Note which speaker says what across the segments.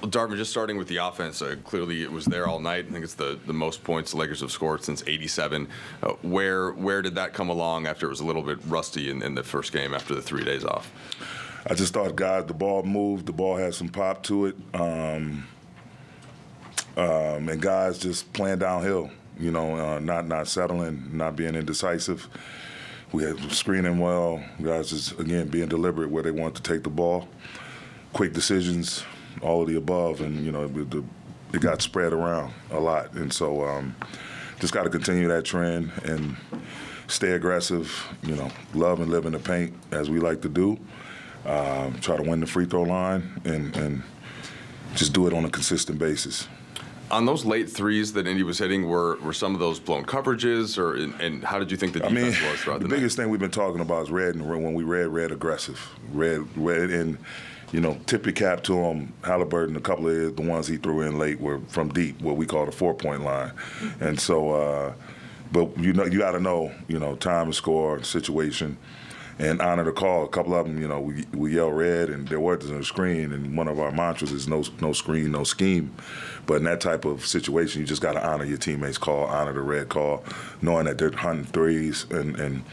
Speaker 1: Well, Darvin, just starting with the offense, clearly it was there all night. I think it's the most points the Lakers have scored since '87. Where did that come along after it was a little bit rusty in the first game after the 3 days off?
Speaker 2: I just thought, guys, the ball moved. The ball had some pop to it. And guys just playing downhill, not settling, not being indecisive. We had screening well. Guys just, again, being deliberate where they want to take the ball. Quick decisions, all of the above. And, it got spread around a lot. And so just got to continue that trend and stay aggressive, love and live in the paint as we like to do. Try to win the free throw line and just do it on a consistent basis.
Speaker 1: On those late threes that Indy was hitting, were some of those blown coverages, and how did you think the defense was throughout the night?
Speaker 2: The biggest thing we've been talking about is red, and when we red aggressive. Red, and, tip your cap to him. Halliburton, a couple of the ones he threw in late were from deep, what we call the 4-point line. And so, but you got to know, time to score, situation, and honor the call. A couple of them, we yell red, and there wasn't a screen, and one of our mantras is no screen, no scheme. But in that type of situation, you just got to honor your teammates' call, honor the red call, knowing that they're hunting threes. And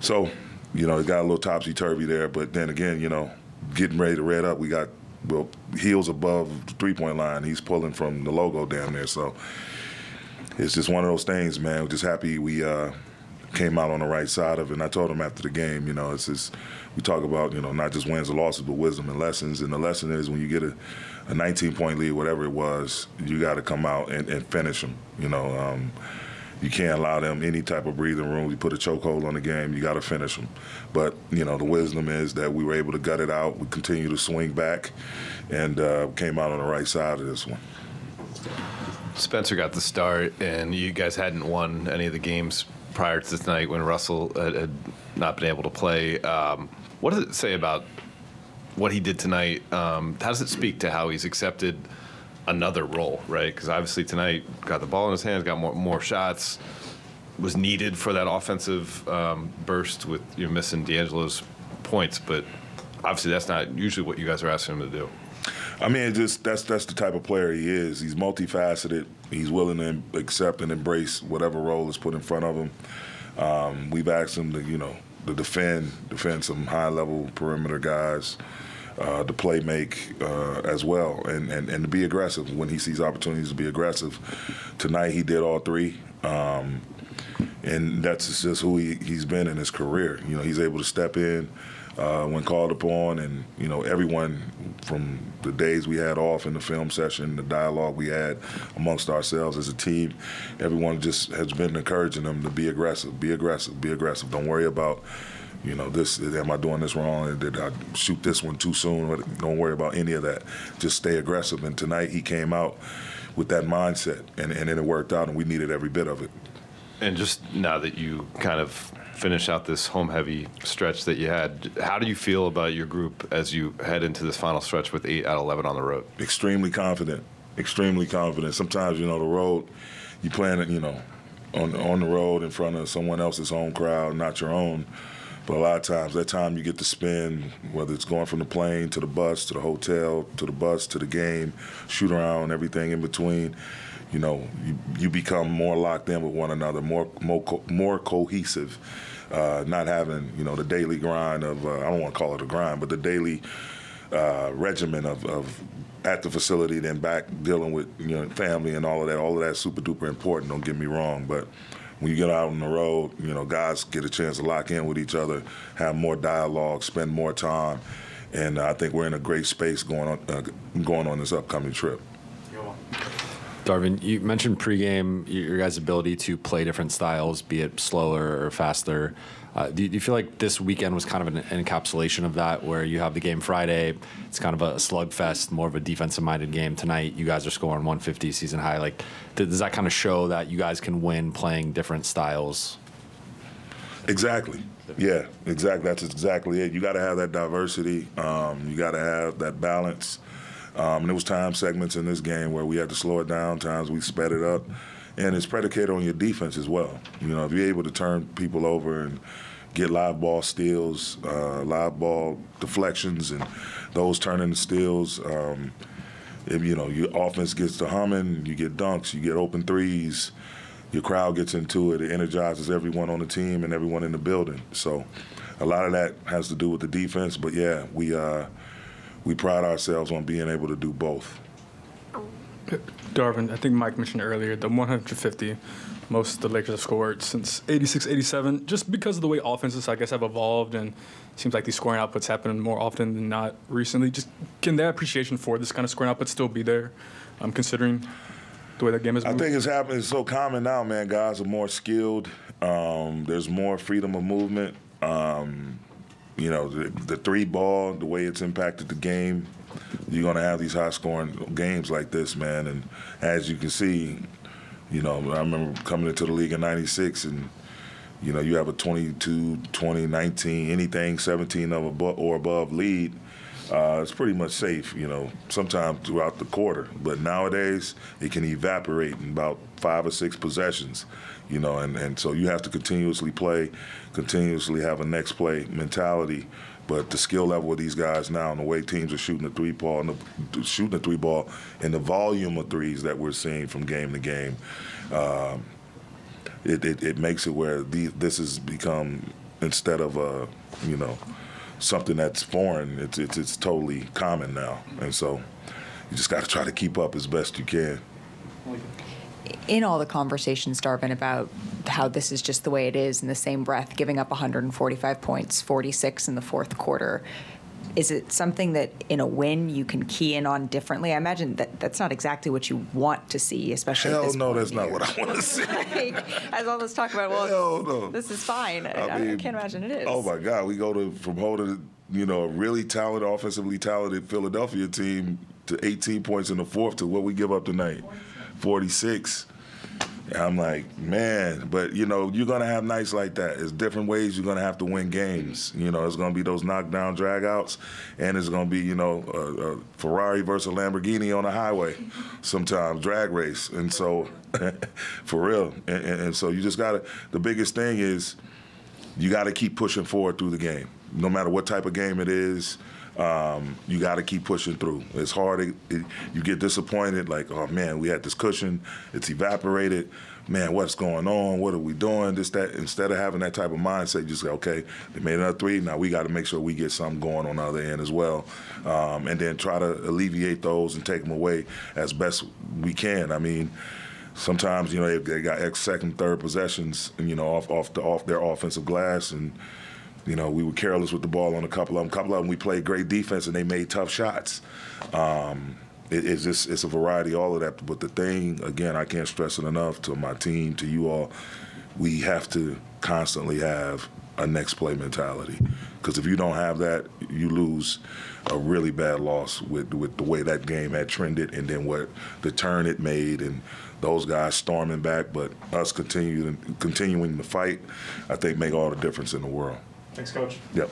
Speaker 2: so, it got a little topsy-turvy there. But then again, getting ready to red up, we got, heels above the three-point line. He's pulling from the logo down there. So it's just one of those things, man. We're just happy we came out on the right side of it. And I told him after the game, it's just, we talk about, not just wins and losses, but wisdom and lessons. And the lesson is when you get a 19-point lead, whatever it was, you got to come out and finish them. You can't allow them any type of breathing room. You put a chokehold on the game, you got to finish them. But, the wisdom is that we were able to gut it out. We continue to swing back and came out on the right side of this one.
Speaker 3: Spencer got the start, and you guys hadn't won any of the games prior to tonight when Russell had not been able to play. What does it say about what he did tonight? How does it speak to how he's accepted another role, right? Because obviously tonight got the ball in his hands, got more shots, was needed for that offensive burst with missing D'Angelo's points, but obviously that's not usually what you guys are asking him to do.
Speaker 2: I mean, that's the type of player he is. He's multifaceted. He's willing to accept and embrace whatever role is put in front of him. We've asked him to defend some high-level perimeter guys, to play make as well, and to be aggressive when he sees opportunities to be aggressive. Tonight he did all three, and that's just who he's been in his career. He's able to step in when called upon, and everyone from the days we had off in the film session, the dialogue we had amongst ourselves as a team, everyone just has been encouraging them to be aggressive, be aggressive, be aggressive. Don't worry about this, am I doing this wrong? Did I shoot this one too soon? Don't worry about any of that. Just stay aggressive. And tonight he came out with that mindset, and it worked out, and we needed every bit of it.
Speaker 3: And just now that you kind of finish out this home-heavy stretch that you had, how do you feel about your group as you head into this final stretch with 8 out of 11 on the road? Extremely confident.
Speaker 2: Sometimes, the road, you playing it, on the road in front of someone else's home crowd, not your own. But a lot of times, that time you get to spend, whether it's going from the plane to the bus to the hotel to the bus to the game, shoot around, everything in between, you become more locked in with one another, more cohesive, not having, the daily grind of, I don't want to call it a grind, but the daily regimen of at the facility, then back dealing with, family and all of that. All of that's super duper important, don't get me wrong, but when you get out on the road, guys get a chance to lock in with each other, have more dialogue, spend more time, and I think we're in a great space going on this upcoming trip.
Speaker 4: Darvin, you mentioned pregame your guys' ability to play different styles, be it slower or faster. Do you feel like this weekend was kind of an encapsulation of that, where you have the game Friday, it's kind of a slugfest, more of a defensive-minded game. Tonight, you guys are scoring 150 season high. Like, does that kind of show that you guys can win playing different styles?
Speaker 2: Exactly. Yeah, exactly. That's exactly it. You got to have that diversity. You got to have that balance. And there was time segments in this game where we had to slow it down, times we sped it up. And it's predicated on your defense as well. If you're able to turn people over and get live ball steals, live ball deflections, and those turn into steals, if, your offense gets to humming, you get dunks, you get open threes, your crowd gets into it, it energizes everyone on the team and everyone in the building. So a lot of that has to do with the defense, but yeah, we pride ourselves on being able to do both.
Speaker 5: Darvin, I think Mike mentioned earlier, the 150 most the Lakers have scored since 86, 87, just because of the way offenses, I guess, have evolved, and it seems like these scoring outputs happen more often than not recently. Just can that appreciation for this kind of scoring output still be there, considering the way that game is moving?
Speaker 2: I think it's happening. It's so common now, man. Guys are more skilled. There's more freedom of movement. The three ball, the way it's impacted the game, you're going to have these high-scoring games like this, man. And as you can see, I remember coming into the league in '96, and you have a 22, 20, 19, anything 17 or above lead. It's pretty much safe, sometime throughout the quarter. But nowadays, it can evaporate in about 5 or 6 possessions, and so you have to continuously play, continuously have a next play mentality. But the skill level of these guys now and the way teams are shooting the three ball and the volume of threes that we're seeing from game to game, it makes it where this has become, instead of something that's foreign, it's totally common now. And so you just got to try to keep up as best you can.
Speaker 6: In all the conversations, Darvin, about how this is just the way it is, in the same breath, giving up 145 points, 46 in the fourth quarter, is it something that in a win you can key in on differently? I imagine that's not exactly what you want to see, especially at this
Speaker 2: Hell no,
Speaker 6: point
Speaker 2: that's
Speaker 6: in
Speaker 2: not
Speaker 6: your-
Speaker 2: what I want to see.
Speaker 6: As all this talk about, well,
Speaker 2: Hell no.
Speaker 6: this is fine. I can't imagine it is.
Speaker 2: Oh my God, we go from holding a really talented, offensively talented Philadelphia team to 18 points in the fourth to what we give up tonight, 46. I'm like, man, but you're gonna have nights like that. There's different ways you're gonna have to win games. It's gonna be those knockdown dragouts, and it's gonna be a Ferrari versus a Lamborghini on a highway, sometimes drag race. And so, for real, and so you just gotta. The biggest thing is you gotta keep pushing forward through the game, no matter what type of game it is. You got to keep pushing through. It's hard. You get disappointed, like, oh, man, we had this cushion. It's evaporated. Man, what's going on? What are we doing? This, that. Instead of having that type of mindset, you just go, okay, they made another three. Now we got to make sure we get something going on the other end as well. And then try to alleviate those and take them away as best we can. I mean, sometimes, they got second, third possessions, off their offensive glass, and we were careless with the ball on a couple of them. A couple of them we played great defense and they made tough shots. It's a variety of all of that. But the thing, again, I can't stress it enough to my team, to you all, we have to constantly have a next play mentality. Because if you don't have that, you lose a really bad loss with the way that game had trended and then what the turn it made and those guys storming back. But us continuing to fight, I think, make all the difference in the world.
Speaker 5: Thanks, Coach.
Speaker 2: Yep.